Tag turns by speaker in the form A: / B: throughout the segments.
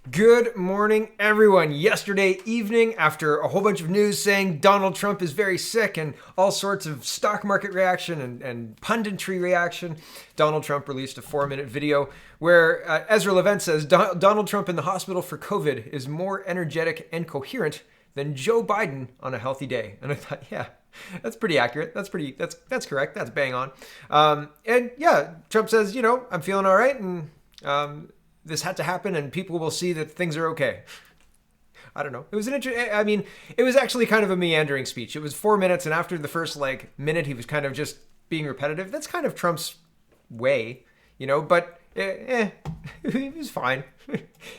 A: Good morning, everyone. Yesterday evening, after a whole bunch of news saying Donald Trump is very sick and all sorts of stock market reaction and punditry reaction, Donald Trump released a 4-minute video where Ezra Levant says Donald Trump in the hospital for COVID is more energetic and coherent than Joe Biden on a healthy day. And I thought, yeah, that's pretty accurate. That's correct. That's bang on. And yeah, Trump says, I'm feeling all right, and this had to happen, and people will see that things are okay. I don't know. It was it was actually kind of a meandering speech. It was 4 minutes, and after the first minute, he was kind of just being repetitive. That's kind of Trump's way, But he was fine.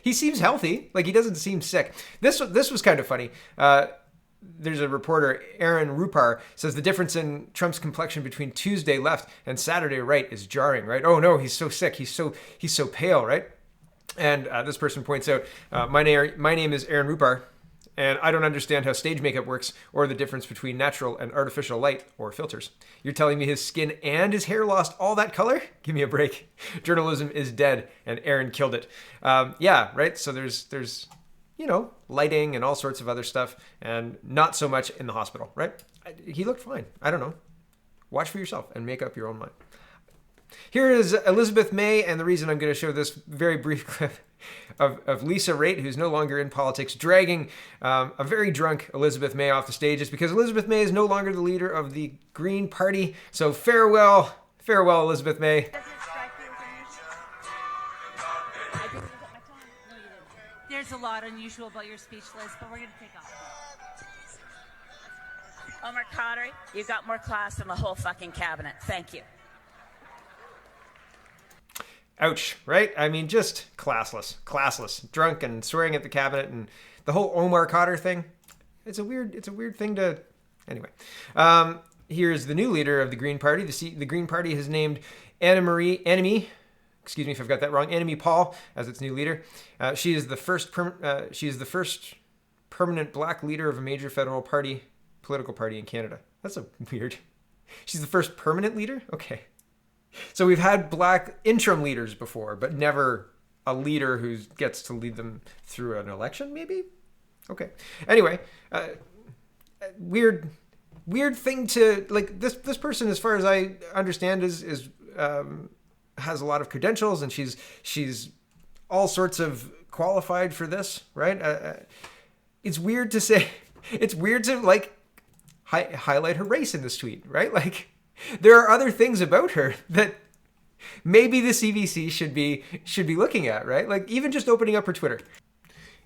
A: He seems healthy. He doesn't seem sick. This was kind of funny. There's a reporter, Aaron Rupar, says the difference in Trump's complexion between Tuesday left and Saturday right is jarring, right? Oh no, he's so sick. He's so pale, right? And this person points out, my name is Aaron Rupar, and I don't understand how stage makeup works or the difference between natural and artificial light or filters. You're telling me his skin and his hair lost all that color? Give me a break. Journalism is dead, and Aaron killed it. Yeah, right? So there's lighting and all sorts of other stuff, and not so much in the hospital, right? He looked fine. I don't know. Watch for yourself and make up your own mind. Here is Elizabeth May, and the reason I'm going to show this very brief clip of Lisa Raitt, who's no longer in politics, dragging a very drunk Elizabeth May off the stage is because Elizabeth May is no longer the leader of the Green Party. So farewell, Elizabeth May.
B: There's a lot unusual about your speech, Liz, but we're going to take off.
C: Omar Khadri, you got more class than the whole fucking cabinet. Thank you.
A: Ouch, right? I mean, just classless, drunk and swearing at the cabinet, and the whole Omar Khadr thing. It's a weird thing to. Anyway, here's the new leader of the Green Party. The Green Party has named Annamie. Excuse me if I've got that wrong. Annamie Paul as its new leader. She is the first permanent black leader of a major federal political party in Canada. That's a weird. She's the first permanent leader. Okay. So we've had black interim leaders before, but never a leader who gets to lead them through an election, maybe? Okay. Anyway, weird thing to, this person, as far as I understand, is has a lot of credentials, and she's all sorts of qualified for this, right? It's weird to say, it's weird to, highlight her race in this tweet, right? There are other things about her that maybe the CBC should be looking at, right? Even just opening up her Twitter.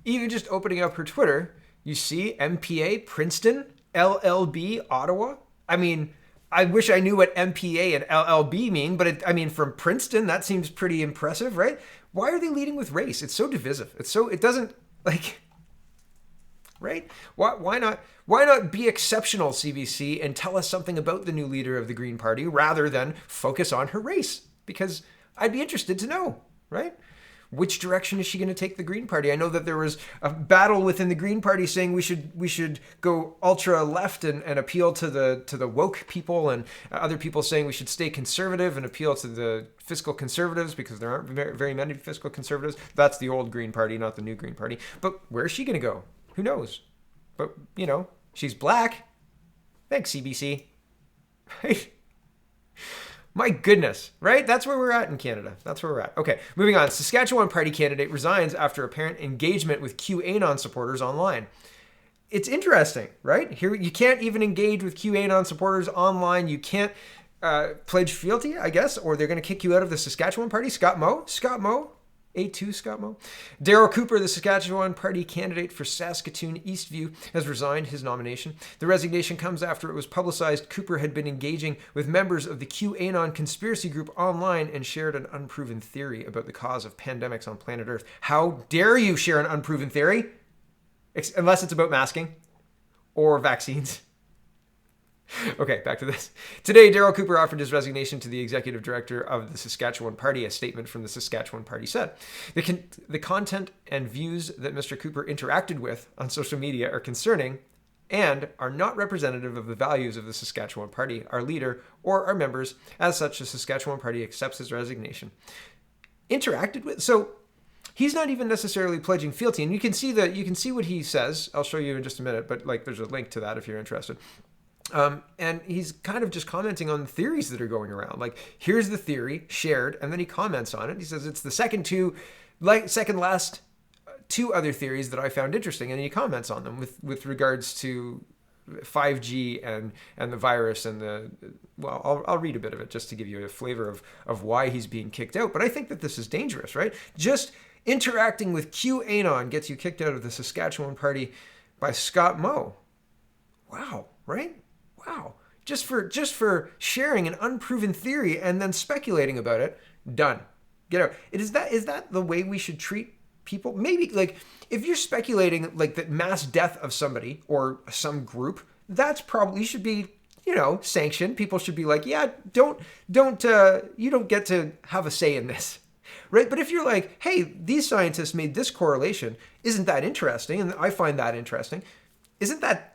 A: You see MPA, Princeton, LLB, Ottawa. I mean, I wish I knew what MPA and LLB mean, but from Princeton, that seems pretty impressive, right? Why are they leading with race? It's so divisive. It doesn't, right? Why not be exceptional, CBC, and tell us something about the new leader of the Green Party rather than focus on her race? Because I'd be interested to know, right? Which direction is she going to take the Green Party? I know that there was a battle within the Green Party saying we should go ultra left and appeal to the woke people, and other people saying we should stay conservative and appeal to the fiscal conservatives because there aren't very many fiscal conservatives. That's the old Green Party, not the new Green Party. But where is she going to go? Who knows? But, she's black. Thanks, CBC. Right? My goodness, right? That's where we're at in Canada. That's where we're at. Okay, moving on. Saskatchewan Party candidate resigns after apparent engagement with QAnon supporters online. It's interesting, right? Here, you can't even engage with QAnon supporters online. You can't pledge fealty, I guess, or they're going to kick you out of the Saskatchewan Party. Scott Moe. A2 Scott Moe. Daryl Cooper, the Saskatchewan Party candidate for Saskatoon Eastview, has resigned his nomination. The resignation comes after it was publicized Cooper had been engaging with members of the QAnon conspiracy group online and shared an unproven theory about the cause of pandemics on planet Earth. How dare you share an unproven theory? Unless it's about masking or vaccines. Okay, back to this. Today, Daryl Cooper offered his resignation to the executive director of the Saskatchewan Party. A statement from the Saskatchewan Party said, the content and views that Mr. Cooper interacted with on social media are concerning and are not representative of the values of the Saskatchewan Party, our leader, or our members. As such, the Saskatchewan Party accepts his resignation. Interacted with? So he's not even necessarily pledging fealty. And you can see what he says. I'll show you in just a minute, but like there's a link to that if you're interested. And he's kind of just commenting on the theories that are going around. Like, here's the theory shared, and then he comments on it. He says it's the second last two other theories that I found interesting, and he comments on them with regards to 5G and the virus and I'll read a bit of it just to give you a flavor of why he's being kicked out. But I think that this is dangerous, right? Just interacting with QAnon gets you kicked out of the Saskatchewan party by Scott Moe. Wow, right? Wow. Just for sharing an unproven theory and then speculating about it, done. Get out. Is that the way we should treat people? Maybe, like, if you're speculating like the mass death of somebody or some group, that's probably should be, sanctioned. People should be like, yeah, don't you don't get to have a say in this, right? But if you're like, hey, these scientists made this correlation, isn't that interesting? And I find that interesting. Isn't that,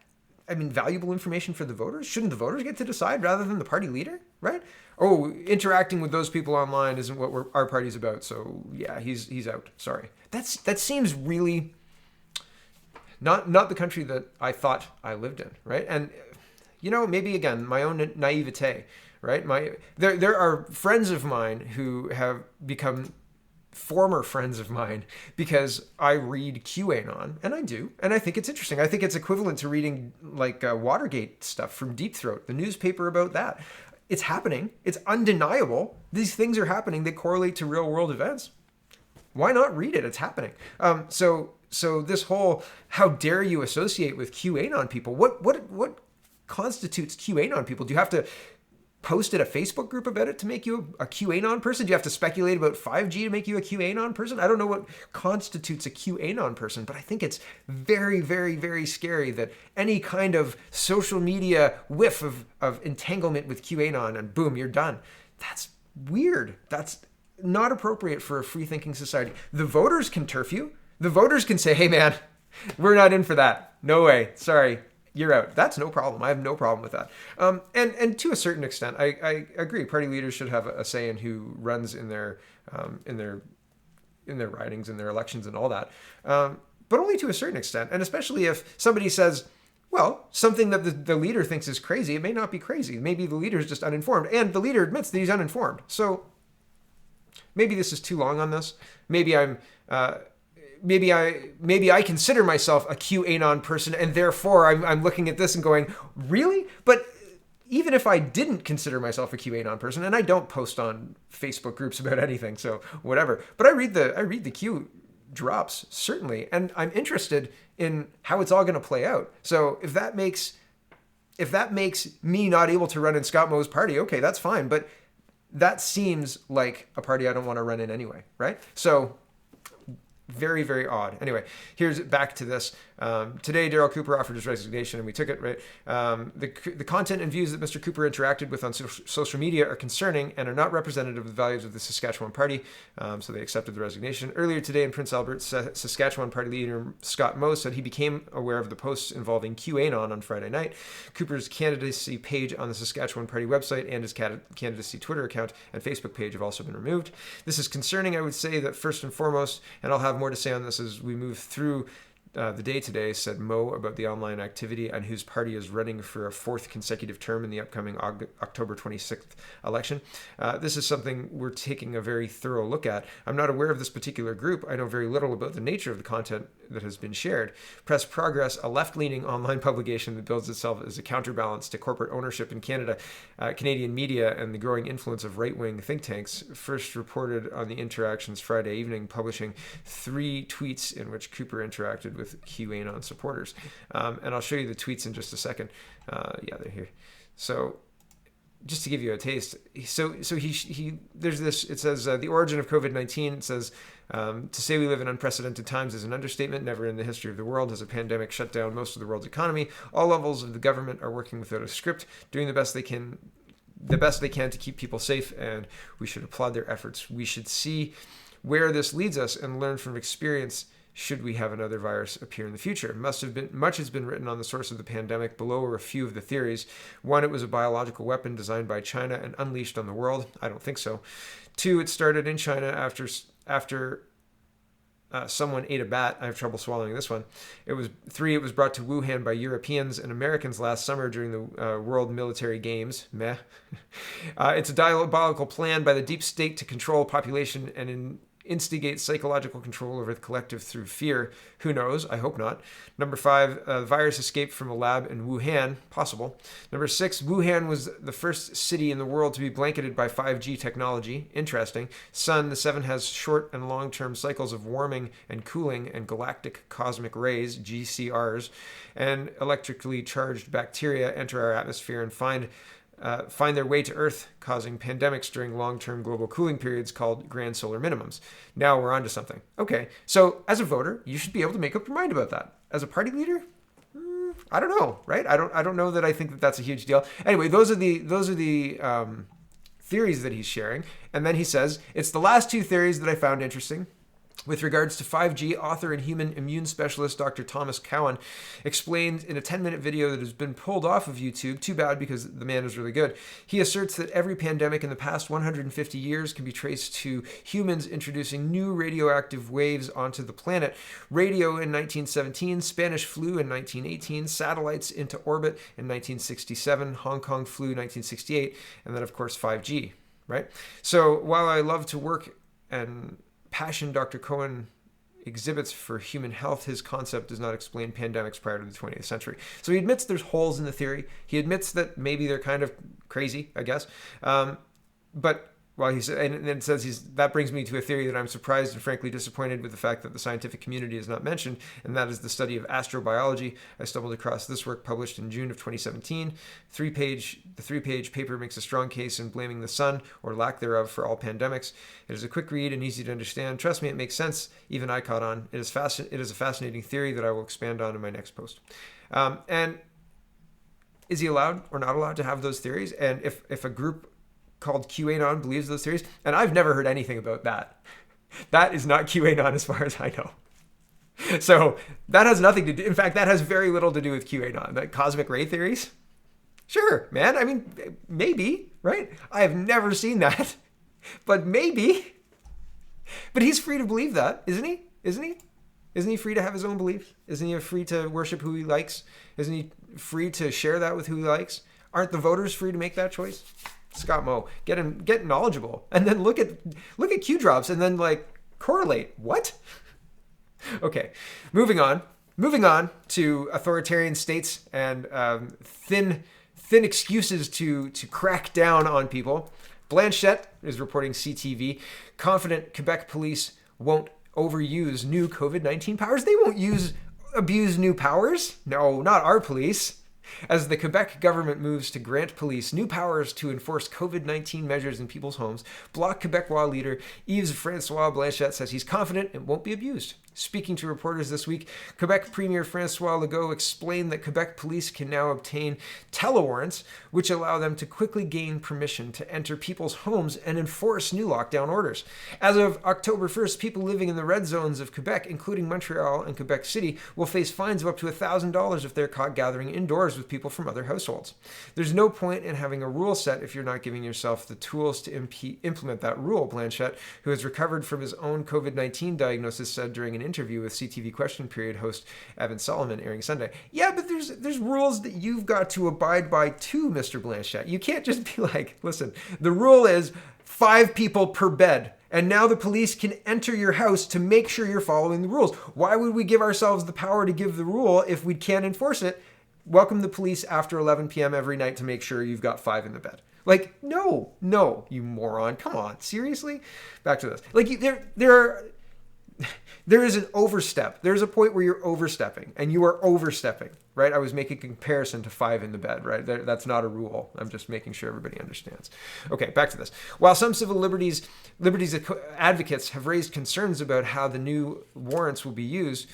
A: valuable information for the voters? Shouldn't the voters get to decide rather than the party leader, right? Oh, interacting with those people online isn't what our party's about. So yeah, he's out. Sorry. That seems really not the country that I thought I lived in, right? And maybe again, my own naivete, right? There are friends of mine who have become former friends of mine because I read QAnon, and I do, and I think it's interesting. I think it's equivalent to reading like Watergate stuff from Deep Throat, the newspaper about that. It's happening. It's undeniable. These things are happening. They correlate to real world events. Why not read it? It's happening. So this whole, how dare you associate with QAnon people? What constitutes QAnon people? Do you have to post at a Facebook group about it to make you a QAnon person? Do you have to speculate about 5G to make you a QAnon person? I don't know what constitutes a QAnon person, but I think it's very, very, very scary that any kind of social media whiff of entanglement with QAnon and boom, you're done. That's weird. That's not appropriate for a free-thinking society. The voters can turf you. The voters can say, hey man, we're not in for that. No way. Sorry. You're out. That's no problem. I have no problem with that. And to a certain extent, I agree. Party leaders should have a say in who runs in their ridings, in their elections, and all that. But only to a certain extent. And especially if somebody says, well, something that the leader thinks is crazy, it may not be crazy. Maybe the leader is just uninformed, and the leader admits that he's uninformed. So maybe this is too long on this. Maybe I consider myself a QAnon person, and therefore I'm looking at this and going, really? But even if I didn't consider myself a QAnon person, and I don't post on Facebook groups about anything, so whatever. But I read the Q drops, certainly, and I'm interested in how it's all going to play out. So if that makes me not able to run in Scott Moe's party, okay, that's fine. But that seems like a party I don't want to run in anyway, right? So very, very odd. Anyway, here's back to this. Today, Darryl Cooper offered his resignation, and we took it, right? The content and views that Mr. Cooper interacted with on social media are concerning and are not representative of the values of the Saskatchewan Party, so they accepted the resignation. Earlier today in Prince Albert, Saskatchewan Party leader Scott Moe said he became aware of the posts involving QAnon on Friday night. Cooper's candidacy page on the Saskatchewan Party website and his candidacy Twitter account and Facebook page have also been removed. This is concerning, I would say, that first and foremost, and I'll have more to say on this as we move through the day today, said Moe about the online activity and whose party is running for a fourth consecutive term in the upcoming October 26th election. This is something we're taking a very thorough look at. I'm not aware of this particular group. I know very little about the nature of the content that has been shared. Press Progress, a left-leaning online publication that builds itself as a counterbalance to corporate ownership in Canada, Canadian media, and the growing influence of right-wing think tanks, first reported on the interactions Friday evening, publishing 3 tweets in which Cooper interacted with QAnon supporters. And I'll show you the tweets in just a second. Yeah, they're here. So just to give you a taste. So he there's this, it says, the origin of COVID-19, it says, to say we live in unprecedented times is an understatement. Never in the history of the world has a pandemic shut down most of the world's economy. All levels of the government are working without a script, doing the best they can to keep people safe, and we should applaud their efforts. We should see where this leads us and learn from experience should we have another virus appear in the future. Much has been written on the source of the pandemic. Below are a few of the theories. 1, it was a biological weapon designed by China and unleashed on the world. I don't think so. 2, it started in China after someone ate a bat. I have trouble swallowing this one. It was brought to Wuhan by Europeans and Americans last summer during the World Military Games. Meh. It's a diabolical plan by the deep state to control population and instigate psychological control over the collective through fear. Who knows? I hope not. Number 5, virus escaped from a lab in Wuhan. Possible. Number 6, Wuhan was the first city in the world to be blanketed by 5G technology. Interesting. Sun, the 7, has short and long-term cycles of warming and cooling and galactic cosmic rays, GCRs, and electrically charged bacteria enter our atmosphere and find their way to Earth, causing pandemics during long-term global cooling periods called grand solar minimums. Now we're onto something. Okay, so as a voter, you should be able to make up your mind about that. As a party leader, I don't know, right? I don't know that I think that that's a huge deal. Anyway, those are the theories that he's sharing, and then he says it's the last 2 theories that I found interesting. With regards to 5G, author and human immune specialist Dr. Thomas Cowan explained in a 10-minute video that has been pulled off of YouTube, too bad because the man is really good. He asserts that every pandemic in the past 150 years can be traced to humans introducing new radioactive waves onto the planet. Radio in 1917, Spanish flu in 1918, satellites into orbit in 1967, Hong Kong flu 1968, and then of course 5G, right? So while I love to work and passion Dr. Cohen exhibits for human health, his concept does not explain pandemics prior to the 20th century. So he admits there's holes in the theory. He admits that maybe they're kind of crazy, I guess. But while he said, and it says that brings me to a theory that I'm surprised and frankly disappointed with the fact that the scientific community is not mentioned, and that is the study of astrobiology. I stumbled across this work published in June of 2017. The 3-page paper makes a strong case in blaming the sun or lack thereof for all pandemics. It is a quick read and easy to understand. Trust me, it makes sense. Even I caught on. It is a fascinating theory that I will expand on in my next post. And is he allowed or not allowed to have those theories? And if a group called QAnon believes those theories, and I've never heard anything about that. That is not QAnon as far as I know. So that has nothing to do, in fact, that has very little to do with QAnon. That cosmic ray theories? Sure, man. I mean, maybe, right? I have never seen that, but maybe. But he's free to believe that, isn't he? Isn't he? Isn't he free to have his own beliefs? Isn't he free to worship who he likes? Isn't he free to share that with who he likes? Aren't the voters free to make that choice? Scott Moe, get knowledgeable, and then look at Q drops, and then like correlate. What? Okay, moving on to authoritarian states and thin excuses to crack down on people. Blanchette is reporting CTV, confident Quebec police won't overuse new COVID-19 powers. They won't abuse new powers. No, not our police. As the Quebec government moves to grant police new powers to enforce COVID-19 measures in people's homes, Bloc Québécois leader Yves François Blanchette says he's confident it won't be abused. Speaking to reporters this week, Quebec Premier François Legault explained that Quebec police can now obtain telewarrants, which allow them to quickly gain permission to enter people's homes and enforce new lockdown orders. As of October 1st, people living in the red zones of Quebec, including Montreal and Quebec City, will face fines of up to $1,000 if they're caught gathering indoors with people from other households. There's no point in having a rule set if you're not giving yourself the tools to implement that rule, Blanchette, who has recovered from his own COVID-19 diagnosis, said during an interview with CTV Question Period host Evan Solomon airing Sunday. Yeah, but there's rules that you've got to abide by too, Mr. Blanchette. You can't just be like, listen, the rule is 5 people per bed. And now the police can enter your house to make sure you're following the rules. Why would we give ourselves the power to give the rule if we can't enforce it? Welcome the police after 11 p.m. every night to make sure you've got 5 in the bed. Like, no, you moron. Come on, seriously? Back to this. Like, there is an overstep. There's a point where you're overstepping, and you are overstepping, right? I was making a comparison to 5 in the bed, right? That's not a rule. I'm just making sure everybody understands. Okay, back to this. While some civil liberties advocates have raised concerns about how the new warrants will be used,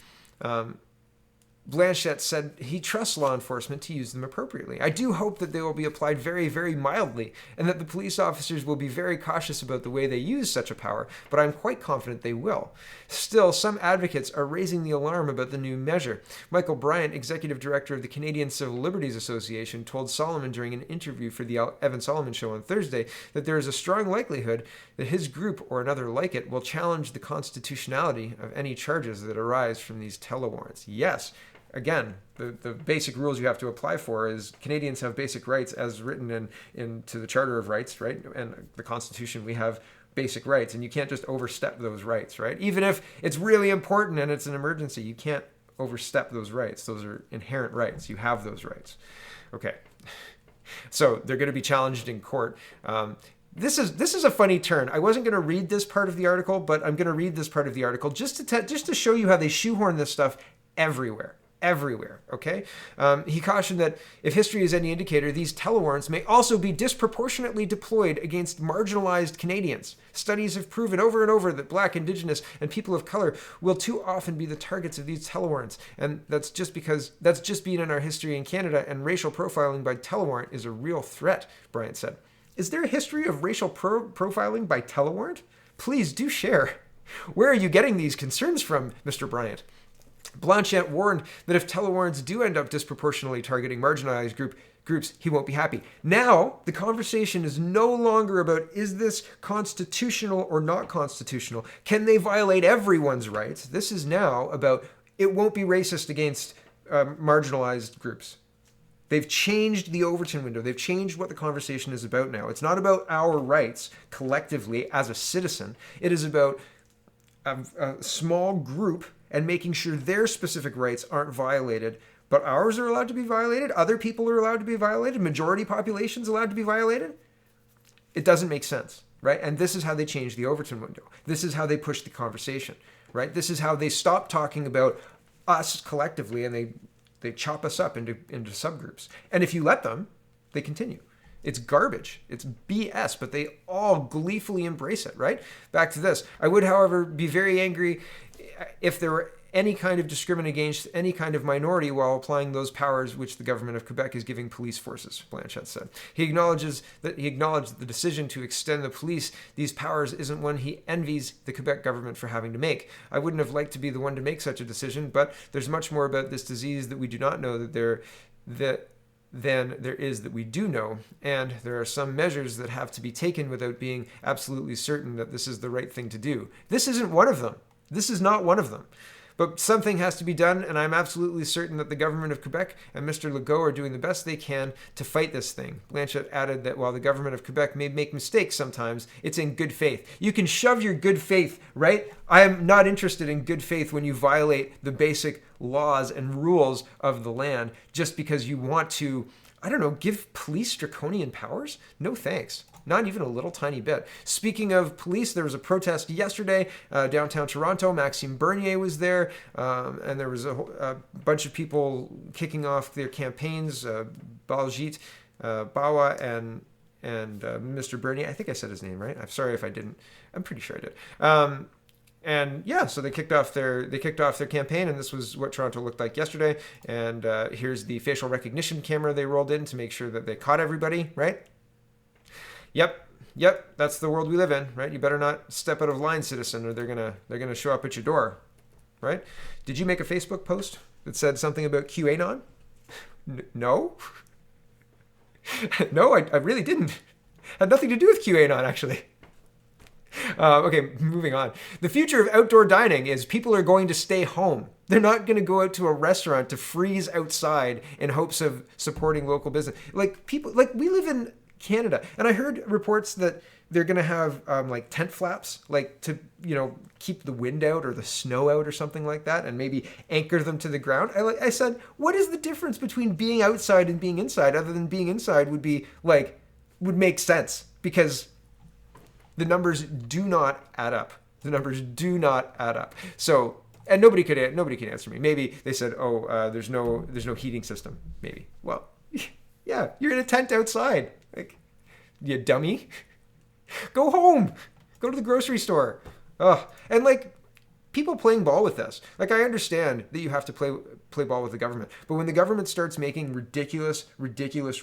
A: Blanchette said he trusts law enforcement to use them appropriately. I do hope that they will be applied very, very mildly, and that the police officers will be very cautious about the way they use such a power, but I'm quite confident they will. Still, some advocates are raising the alarm about the new measure. Michael Bryant, executive director of the Canadian Civil Liberties Association, told Solomon during an interview for the Evan Solomon Show on Thursday that there is a strong likelihood that his group, or another like it, will challenge the constitutionality of any charges that arise from these telewarrants. Yes. Again, the basic rules you have to apply for is Canadians have basic rights as written into the Charter of Rights, right? And the Constitution, we have basic rights, and you can't just overstep those rights, right? Even if it's really important and it's an emergency, you can't overstep those rights. Those are inherent rights. You have those rights. Okay. So they're going to be challenged in court. This is a funny turn. I wasn't going to read this part of the article, but I'm going to read this part of the article just to show you how they shoehorn this stuff everywhere. Okay? He cautioned that if history is any indicator, these telewarrants may also be disproportionately deployed against marginalized Canadians. Studies have proven over and over that Black, Indigenous, and people of color will too often be the targets of these telewarrants. And that's just been in our history in Canada, and racial profiling by telewarrant is a real threat, Bryant said. Is there a history of racial profiling by telewarrant? Please do share. Where are you getting these concerns from, Mr. Bryant? Blanchette warned that if telewarrants do end up disproportionately targeting marginalized groups, he won't be happy. Now, the conversation is no longer about is this constitutional or not constitutional? Can they violate everyone's rights? This is now about it won't be racist against marginalized groups. They've changed the Overton window. They've changed what the conversation is about now. It's not about our rights collectively as a citizen. It is about a small group and making sure their specific rights aren't violated, but ours are allowed to be violated, other people are allowed to be violated, majority population's allowed to be violated. It doesn't make sense, right? And this is how they change the Overton window. This is how they push the conversation, right? This is how they stop talking about us collectively and they chop us up into subgroups. And if you let them, they continue. It's garbage. It's BS, but they all gleefully embrace it, right? Back to this. I would, however, be very angry if there were any kind of discrimination against any kind of minority while applying those powers which the government of Quebec is giving police forces, Blanchette said. He acknowledged that the decision to extend the police these powers isn't one he envies the Quebec government for having to make. I wouldn't have liked to be the one to make such a decision, but there's much more about this disease that we do not know than there is that we do know, and there are some measures that have to be taken without being absolutely certain that this is the right thing to do. This isn't one of them. This is not one of them. But something has to be done, and I'm absolutely certain that the government of Quebec and Mr. Legault are doing the best they can to fight this thing. Blanchette added that while the government of Quebec may make mistakes sometimes, it's in good faith. You can shove your good faith, right? I am not interested in good faith when you violate the basic laws and rules of the land just because you want to, I don't know, give police draconian powers? No thanks. Not even a little tiny bit. Speaking of police, there was a protest yesterday downtown Toronto. Maxime Bernier was there, and there was a bunch of people kicking off their campaigns. Baljit, Bawa, and Mr. Bernier. I think I said his name right. I'm sorry if I didn't. I'm pretty sure I did. And yeah, so they kicked off their campaign, and this was what Toronto looked like yesterday. And here's the facial recognition camera they rolled in to make sure that they caught everybody, right? Yep, that's the world we live in, right? You better not step out of line, citizen, or they're gonna show up at your door, right? Did you make a Facebook post that said something about QAnon? No? No, I really didn't. Had nothing to do with QAnon, actually. Okay, moving on. The future of outdoor dining is people are going to stay home. They're not going to go out to a restaurant to freeze outside in hopes of supporting local business. Like we live in Canada, and I heard reports that they're going to have like tent flaps, like to, keep the wind out or the snow out or something like that, and maybe anchor them to the ground. I said, what is the difference between being outside and being inside, other than being inside would make sense, because the numbers do not add up. The numbers do not add up. So, and nobody can answer me. Maybe they said, there's no heating system. Maybe. Well, yeah, you're in a tent outside. Like, you dummy. Go home. Go to the grocery store. And people playing ball with this. Like, I understand that you have to play ball with the government, but when the government starts making ridiculous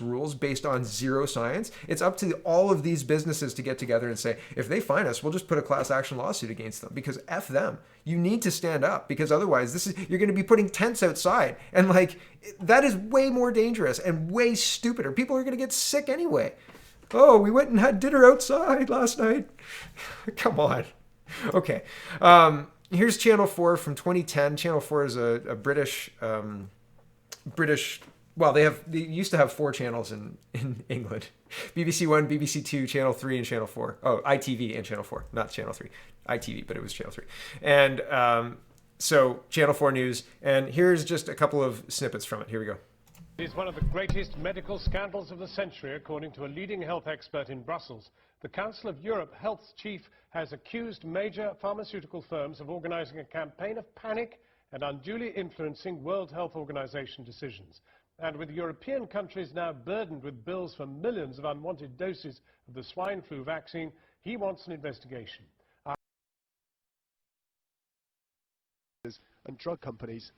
A: rules based on zero science, it's up to all of these businesses to get together and say, if they fine us, we'll just put a class action lawsuit against them, because F them. You need to stand up, because otherwise you're going to be putting tents outside, and like, that is way more dangerous and way stupider. People are going to get sick anyway. Oh, we went and had dinner outside last night. Come on. Okay. Here's Channel 4 from 2010. Channel 4 is a British, well, they used to have 4 channels in England. BBC 1, BBC 2, Channel 3, and Channel 4. Oh, ITV and Channel 4, not Channel 3. ITV, but it was Channel 3. And so Channel 4 News, and here's just a couple of snippets from it. Here we go.
D: It is one of the greatest medical scandals of the century, according to a leading health expert in Brussels. The Council of Europe health chief has accused major pharmaceutical firms of organizing a campaign of panic and unduly influencing World Health Organization decisions. And with European countries now burdened with bills for millions of unwanted doses of the swine flu vaccine, he wants an investigation.
E: And drug companies.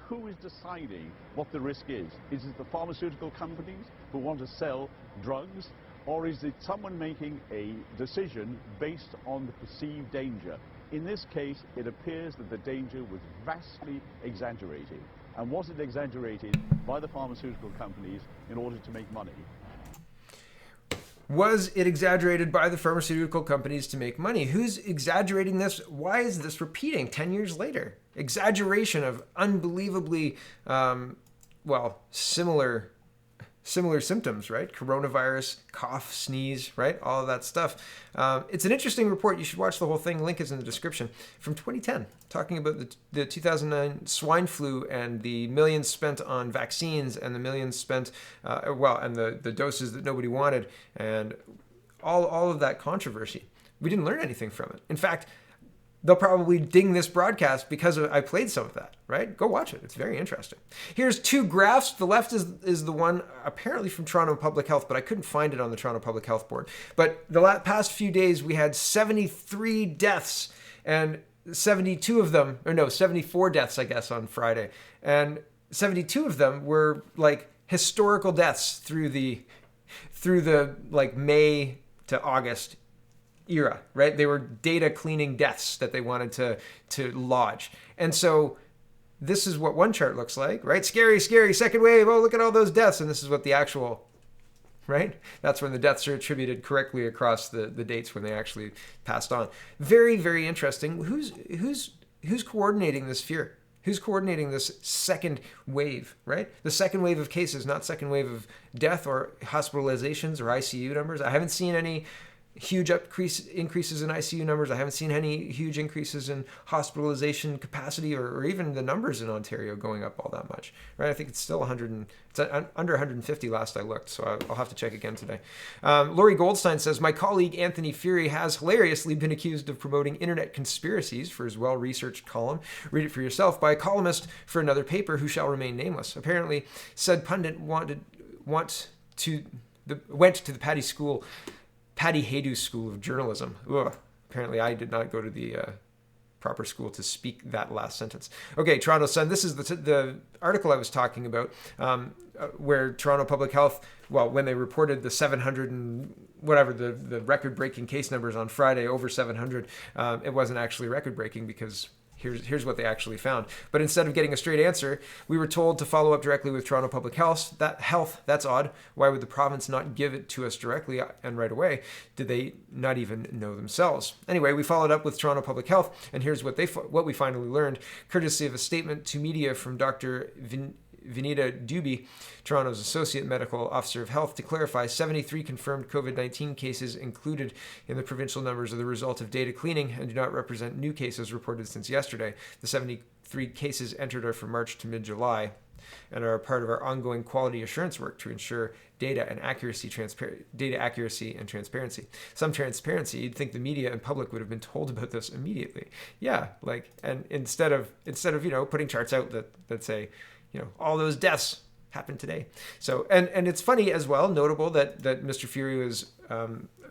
F: Who is deciding what the risk is? Is it the pharmaceutical companies who want to sell drugs, or is it someone making a decision based on the perceived danger? In this case, it appears that the danger was vastly exaggerated. And was it exaggerated by the pharmaceutical companies in order to make money?
A: Was it exaggerated by the pharmaceutical companies to make money? Who's exaggerating this? Why is this repeating 10 years later? Exaggeration of unbelievably, similar symptoms, right? Coronavirus, cough, sneeze, right? All of that stuff. It's an interesting report. You should watch the whole thing. Link is in the description. From 2010, talking about the 2009 swine flu and the millions spent on vaccines and the millions spent, and the doses that nobody wanted, and all of that controversy. We didn't learn anything from it. In fact, they'll probably ding this broadcast because I played some of that, right? Go watch it. It's very interesting. Here's 2 graphs. The left is the one apparently from Toronto Public Health, but I couldn't find it on the Toronto Public Health Board. But the past few days, we had 73 deaths, and 74 deaths, I guess, on Friday. And 72 of them were like historical deaths through the like May to August era, right? They were data cleaning deaths that they wanted to lodge. And so this is what one chart looks like, right? Scary, second wave. Oh, look at all those deaths. And this is what the actual, right? That's when the deaths are attributed correctly across the dates when they actually passed on. Very, very interesting. Who's coordinating this fear? Who's coordinating this second wave, right? The second wave of cases, not second wave of death or hospitalizations or ICU numbers. I haven't seen any huge increases in ICU numbers. I haven't seen any huge increases in hospitalization capacity or even the numbers in Ontario going up all that much, right? I think it's still under 150 last I looked, so I'll have to check again today. Laurie Goldstein says, my colleague Anthony Fury has hilariously been accused of promoting internet conspiracies for his well-researched column. Read it for yourself, by a columnist for another paper who shall remain nameless. Apparently, said pundit went to the Patty Haydu School of Journalism. Ugh. Apparently, I did not go to the proper school to speak that last sentence. Okay, Toronto Sun. This is the article I was talking about, where Toronto Public Health, when they reported the 700 and whatever, the record-breaking case numbers on Friday, over 700, it wasn't actually record-breaking because here's what they actually found. But instead of getting a straight answer, we were told to follow up directly with Toronto Public Health. That's odd. Why would the province not give it to us directly and right away? Did they not even know themselves? Anyway, we followed up with Toronto Public Health, and here's what we finally learned, courtesy of a statement to media from Dr. Vinita Dubey, Toronto's Associate Medical Officer of Health, to clarify 73 confirmed COVID-19 cases included in the provincial numbers are the result of data cleaning and do not represent new cases reported since yesterday. The 73 cases entered are from March to mid-July and are a part of our ongoing quality assurance work to ensure data accuracy and transparency. Some transparency. You'd think the media and public would have been told about this immediately. Yeah, and instead of putting charts out that say, all those deaths happened today. So, and it's funny as well, notable that Mr. Fury was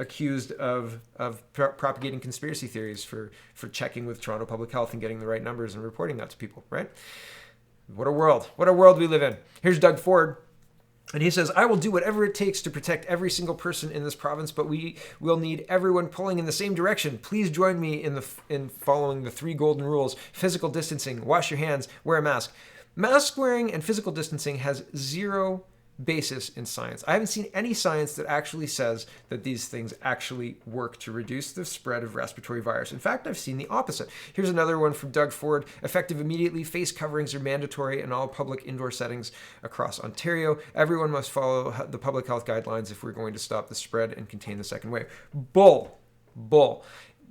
A: accused of propagating conspiracy theories for checking with Toronto Public Health and getting the right numbers and reporting that to people, right? What a world we live in. Here's Doug Ford. And he says, I will do whatever it takes to protect every single person in this province, but we will need everyone pulling in the same direction. Please join me in following the 3 golden rules: physical distancing, wash your hands, wear a mask. Mask wearing and physical distancing has zero basis in science. I haven't seen any science that actually says that these things actually work to reduce the spread of respiratory virus. In fact, I've seen the opposite. Here's another one from Doug Ford. Effective immediately. Face coverings are mandatory in all public indoor settings across Ontario. Everyone must follow the public health guidelines if we're going to stop the spread and contain the second wave. Bull.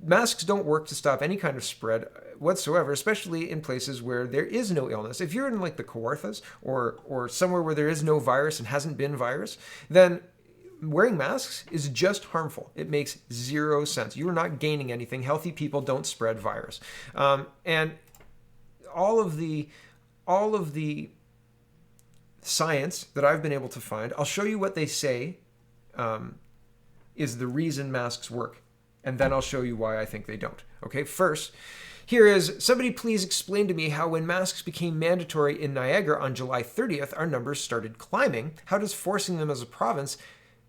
A: Masks don't work to stop any kind of spread whatsoever, especially in places where there is no illness. If you're in like the Kawarthas or somewhere where there is no virus and hasn't been virus, then wearing masks is just harmful. It makes zero sense. You are not gaining anything. Healthy people don't spread virus. And all of the science that I've been able to find, I'll show you what they say is the reason masks work. And then I'll show you why I think they don't. Okay, first, here is, somebody please explain to me how when masks became mandatory in Niagara on July 30th, our numbers started climbing. How does forcing them as a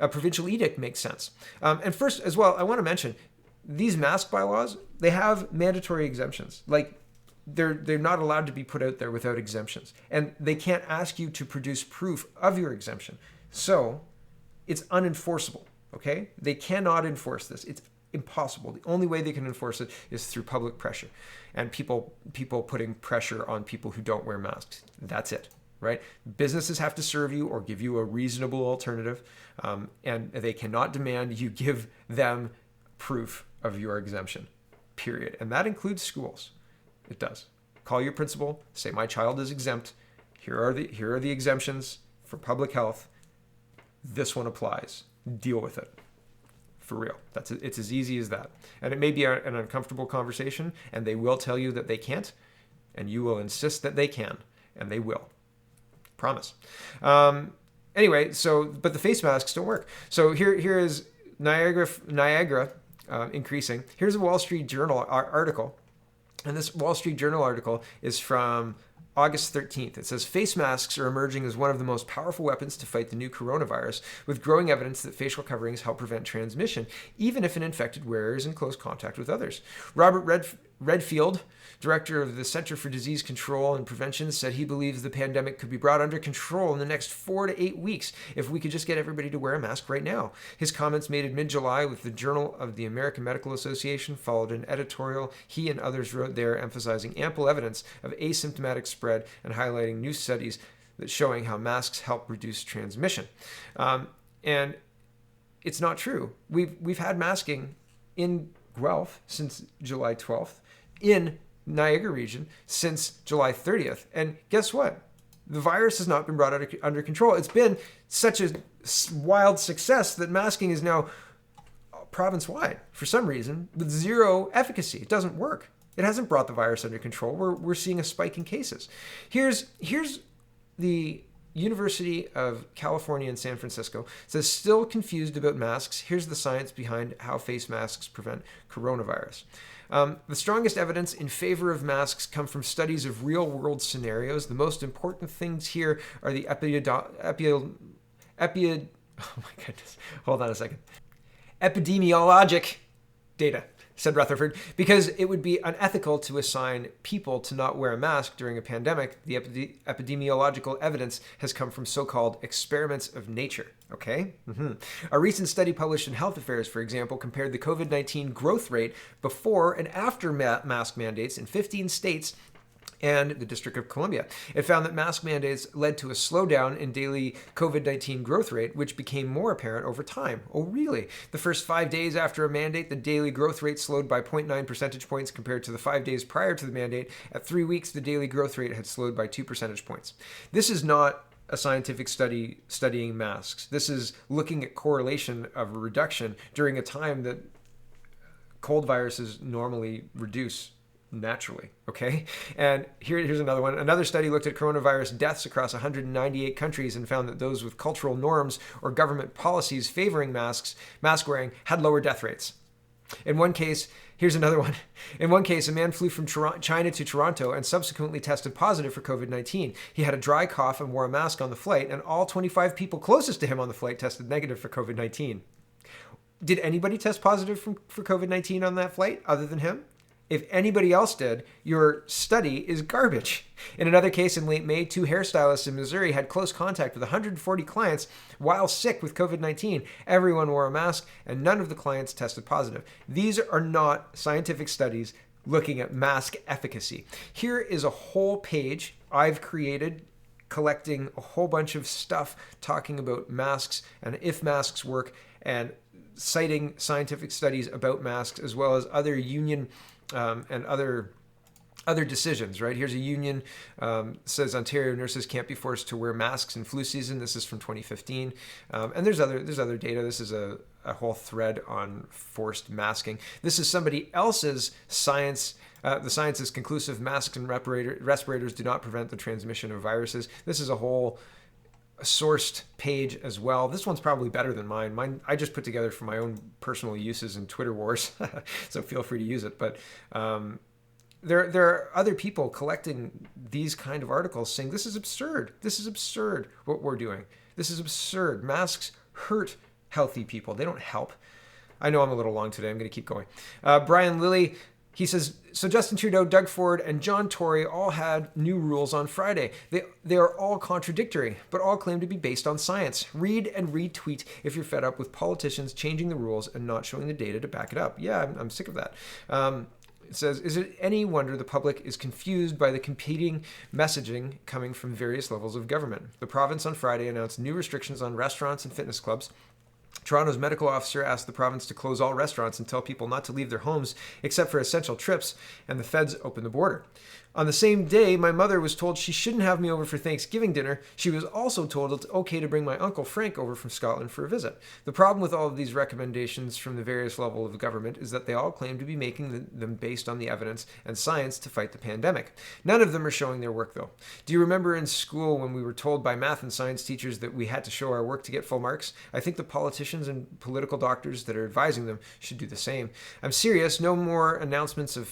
A: provincial edict make sense? And first, as well, I want to mention, these mask bylaws, they have mandatory exemptions. Like, they're not allowed to be put out there without exemptions. And they can't ask you to produce proof of your exemption. So, it's unenforceable, okay? They cannot enforce this. It's impossible. The only way they can enforce it is through public pressure and people putting pressure on people who don't wear masks. That's it, right? Businesses have to serve you or give you a reasonable alternative, and they cannot demand you give them proof of your exemption, period. And that includes schools. It does. Call your principal, say my child is exempt. Here are the exemptions for public health. This one applies. Deal with it. For real. It's as easy as that. And it may be an uncomfortable conversation, and they will tell you that they can't, and you will insist that they can, and they will. Promise. Anyway, but the face masks don't work. So here is Niagara increasing. Here's a Wall Street Journal article, and this Wall Street Journal article is from August 13th. It says, face masks are emerging as one of the most powerful weapons to fight the new coronavirus, with growing evidence that facial coverings help prevent transmission, even if an infected wearer is in close contact with others. Robert Redfield, director of the Center for Disease Control and Prevention, said he believes the pandemic could be brought under control in the next 4 to 8 weeks if we could just get everybody to wear a mask right now. His comments made in mid-July with the Journal of the American Medical Association followed an editorial he and others wrote there emphasizing ample evidence of asymptomatic spread and highlighting new studies that showing how masks help reduce transmission. And it's not true. We've had masking in Guelph since July 12th, in Niagara region since July 30th. And guess what? The virus has not been brought under control. It's been such a wild success that masking is now province-wide for some reason with zero efficacy. It doesn't work. It hasn't brought the virus under control. We're seeing a spike in cases. Here's the University of California in San Francisco. It says, still confused about masks. Here's the science behind how face masks prevent coronavirus. The strongest evidence in favor of masks come from studies of real-world scenarios. The most important things here are the epidemiologic data, said Rutherford, because it would be unethical to assign people to not wear a mask during a pandemic. The epidemiological evidence has come from so-called experiments of nature. Okay? A recent study published in Health Affairs, for example, compared the COVID-19 growth rate before and after mask mandates in 15 states and the District of Columbia. It found that mask mandates led to a slowdown in daily COVID-19 growth rate, which became more apparent over time. Oh, really? The first 5 days after a mandate, the daily growth rate slowed by 0.9 percentage points compared to the 5 days prior to the mandate. At 3 weeks, the daily growth rate had slowed by 2 percentage points. This is not a scientific study studying masks. This is looking at correlation of a reduction during a time that cold viruses normally reduce naturally. Okay. And here's another one. Another study looked at coronavirus deaths across 198 countries and found that those with cultural norms or government policies favoring mask wearing had lower death rates. In one case, here's another one. In one case, a man flew from China to Toronto and subsequently tested positive for COVID-19. He had a dry cough and wore a mask on the flight, and all 25 people closest to him on the flight tested negative for COVID-19. Did anybody test positive for COVID-19 on that flight other than him? If anybody else did, your study is garbage. In another case in late May, 2 hairstylists in Missouri had close contact with 140 clients while sick with COVID-19. Everyone wore a mask and none of the clients tested positive. These are not scientific studies looking at mask efficacy. Here is a whole page I've created collecting a whole bunch of stuff talking about masks and if masks work and citing scientific studies about masks as well as other union and other decisions, right? Here's a union, says Ontario nurses can't be forced to wear masks in flu season. This is from 2015. And there's other data. This is a whole thread on forced masking. This is somebody else's science. The science is conclusive. Masks and respirators do not prevent the transmission of viruses. This is a whole sourced page as well. This one's probably better than mine. Mine I just put together for my own personal uses in Twitter wars, so feel free to use it. But there are other people collecting these kind of articles saying this is absurd. This is absurd what we're doing. This is absurd. Masks hurt healthy people. They don't help. I know I'm a little long today. I'm going to keep going. Brian Lilly, he says, so Justin Trudeau, Doug Ford, and John Tory all had new rules on Friday. They are all contradictory, but all claim to be based on science. Read and retweet if you're fed up with politicians changing the rules and not showing the data to back it up. Yeah, I'm sick of that. It says, is it any wonder the public is confused by the competing messaging coming from various levels of government? The province on Friday announced new restrictions on restaurants and fitness clubs. Toronto's medical officer asked the province to close all restaurants and tell people not to leave their homes except for essential trips, and the feds opened the border. On the same day, my mother was told she shouldn't have me over for Thanksgiving dinner. She was also told it's okay to bring my Uncle Frank over from Scotland for a visit. The problem with all of these recommendations from the various levels of government is that they all claim to be making them based on the evidence and science to fight the pandemic. None of them are showing their work, though. Do you remember in school when we were told by math and science teachers that we had to show our work to get full marks? I think the politicians and political doctors that are advising them should do the same. I'm serious. No more announcements of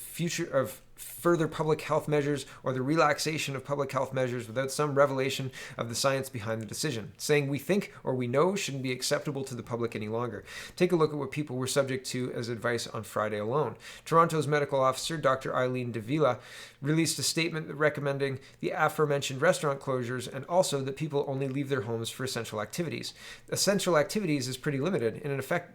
A: further public health measures or the relaxation of public health measures without some revelation of the science behind the decision. Saying we think or we know shouldn't be acceptable to the public any longer. Take a look at what people were subject to as advice on Friday alone. Toronto's medical officer, Dr. Eileen Davila, released a statement recommending the aforementioned restaurant closures and also that people only leave their homes for essential activities. Essential activities is pretty limited.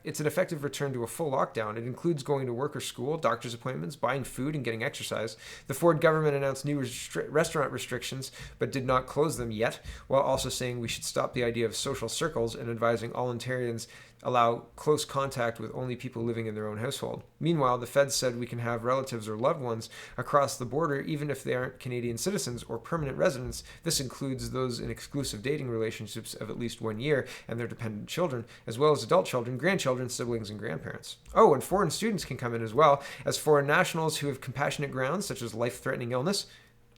A: It's an effective return to a full lockdown. It includes going to work or school, doctor's appointments, buying food, and getting exercise. The Ford government announced new restaurant restrictions, but did not close them yet, while also saying we should stop the idea of social circles and advising all Ontarians allow close contact with only people living in their own household. Meanwhile, the feds said we can have relatives or loved ones across the border even if they aren't Canadian citizens or permanent residents. This includes those in exclusive dating relationships of at least 1 year and their dependent children, as well as adult children, grandchildren, siblings, and grandparents. Oh, and foreign students can come in as well as foreign nationals who have compassionate grounds such as life-threatening illness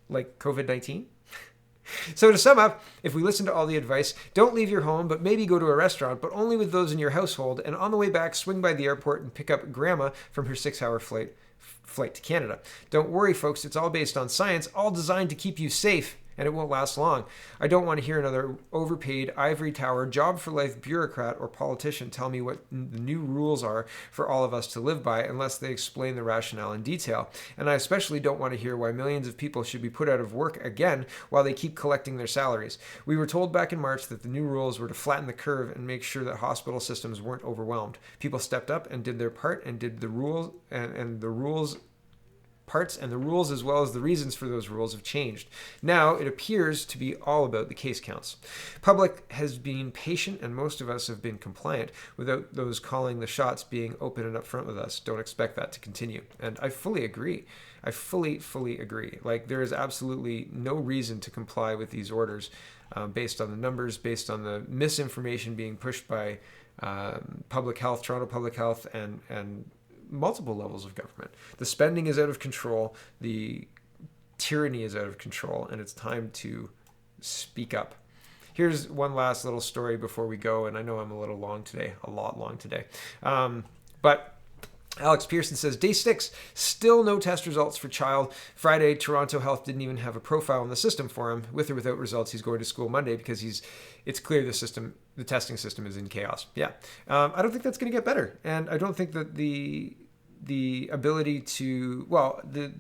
A: like COVID-19. So to sum up, if we listen to all the advice, don't leave your home, but maybe go to a restaurant, but only with those in your household, and on the way back, swing by the airport and pick up Grandma from her 6-hour flight to Canada. Don't worry, folks, it's all based on science, all designed to keep you safe, and it won't last long. I don't want to hear another overpaid ivory tower, job-for-life bureaucrat or politician tell me what the new rules are for all of us to live by unless they explain the rationale in detail. And I especially don't want to hear why millions of people should be put out of work again while they keep collecting their salaries. We were told back in March that the new rules were to flatten the curve and make sure that hospital systems weren't overwhelmed. People stepped up and did their part and did the rules and the rules parts and the rules as well as the reasons for those rules have changed. Now it appears to be all about the case counts. Public has been patient and most of us have been compliant without those calling the shots being open and upfront with us. Don't expect that to continue. And I fully agree. I fully agree. Like there is absolutely no reason to comply with these orders based on the numbers, based on the misinformation being pushed by public health, Toronto Public Health, and multiple levels of government. The spending is out of control. The tyranny is out of control, and it's time to speak up. Here's one last little story before we go, and I know I'm a little long today, a lot long today. But Alex Pearson says, day 6, still no test results for child. Friday, Toronto Health didn't even have a profile in the system for him. With or without results, he's going to school Monday because it's clear the testing system is in chaos. Yeah. I don't think that's going to get better. And I don't think that the ability to, the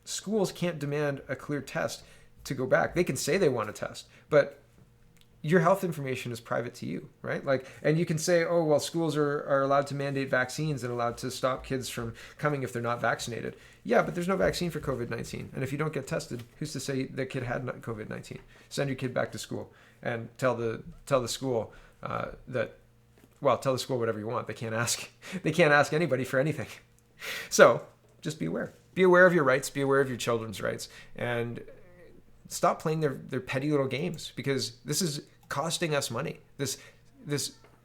A: schools can't demand a clear test to go back. They can say they want a test, but your health information is private to you, right? And you can say, oh, well, schools are allowed to mandate vaccines and allowed to stop kids from coming if they're not vaccinated. Yeah, but there's no vaccine for COVID-19. And if you don't get tested, who's to say the kid had COVID-19? Send your kid back to school and tell the school tell the school whatever you want. They can't ask anybody for anything. So just be aware. Be aware of your rights. Be aware of your children's rights. And stop playing their petty little games, because this is costing us money. This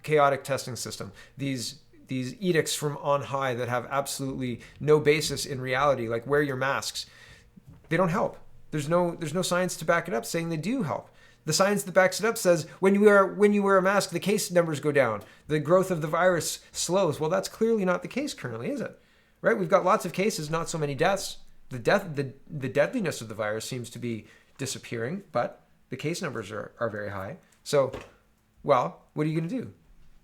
A: chaotic testing system, these edicts from on high that have absolutely no basis in reality, like wear your masks, they don't help. There's no science to back it up saying they do help. The science that backs it up says when you wear a mask, the case numbers go down, the growth of the virus slows. Well, that's clearly not the case currently, is it? Right? We've got lots of cases, not so many deaths. The deadliness of the virus seems to be disappearing, but the case numbers are very high. So, what are you going to do?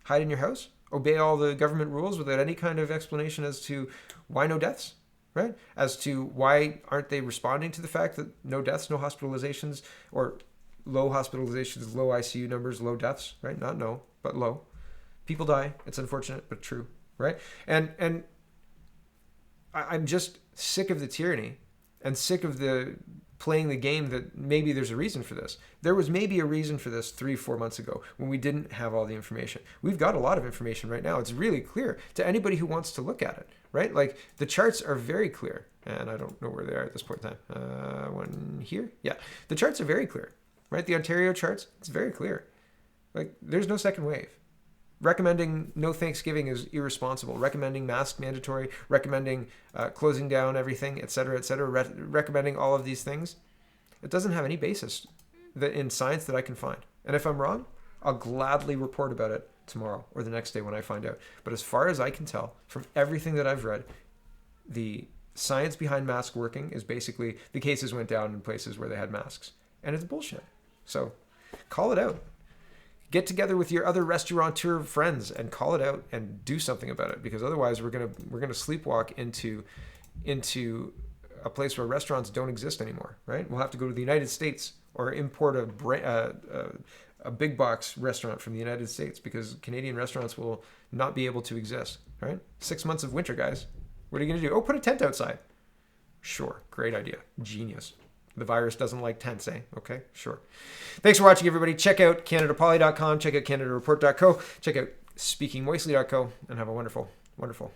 A: Hide in your house? Obey all the government rules without any kind of explanation as to why no deaths, right? As to why aren't they responding to the fact that no deaths, no hospitalizations, or low hospitalizations, low ICU numbers, low deaths, right? Not no, but low. People die. It's unfortunate, but true, right? And I'm just sick of the tyranny and sick of the playing the game that maybe there's a reason for this. There was maybe a reason for this 3-4 months ago when we didn't have all the information. We've got a lot of information right now. It's really clear to anybody who wants to look at it, right? Like the charts are very clear, and I don't know where they are at this point in time. One here? Yeah. The charts are very clear, right? The Ontario charts, it's very clear. Like there's no second wave. Recommending no Thanksgiving is irresponsible. Recommending masks mandatory, recommending closing down everything, et cetera, recommending all of these things. It doesn't have any basis in science that I can find. And if I'm wrong, I'll gladly report about it tomorrow or the next day when I find out. But as far as I can tell, from everything that I've read, the science behind mask working is basically the cases went down in places where they had masks. And it's bullshit. So call it out. Get together with your other restaurateur friends and call it out and do something about it, because otherwise we're gonna sleepwalk into a place where restaurants don't exist anymore, right? We'll have to go to the United States or import a big box restaurant from the United States because Canadian restaurants will not be able to exist, right? 6 months of winter, guys. What are you gonna do? Oh, put a tent outside. Sure, great idea, genius. The virus doesn't like tents, eh? Okay, sure. Thanks for watching, everybody. Check out CanadaPoly.com. Check out CanadaReport.co. Check out SpeakingMoistly.co. And have a wonderful, wonderful